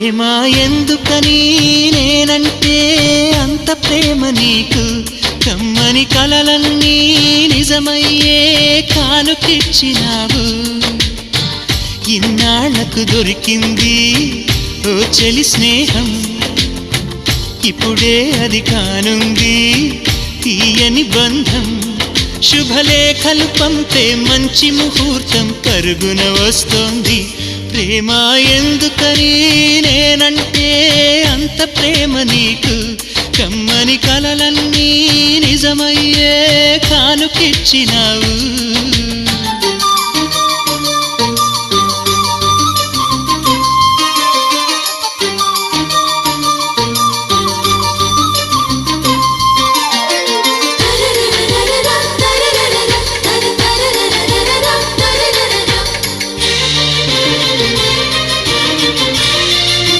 ఏమా ఎందుకని నేనంటే అంత ప్రేమ నీకు కమ్మని కలలన్నీ నిజమయ్యే కానుకిచ్చినావు ఇన్నాళ్లకు దొరికింది ఓ చెలి స్నేహం ఇప్పుడే అది కానుంది తీయని బంధం శుభలేఖలు పంపే మంచి ముహూర్తం పరుగున వస్తోంది ప్రేమ ఎందుకని నేనంటే అంత ప్రేమ నీకు కమ్మని కలలన్నీ నిజమయ్యే కానుకిచ్చినావు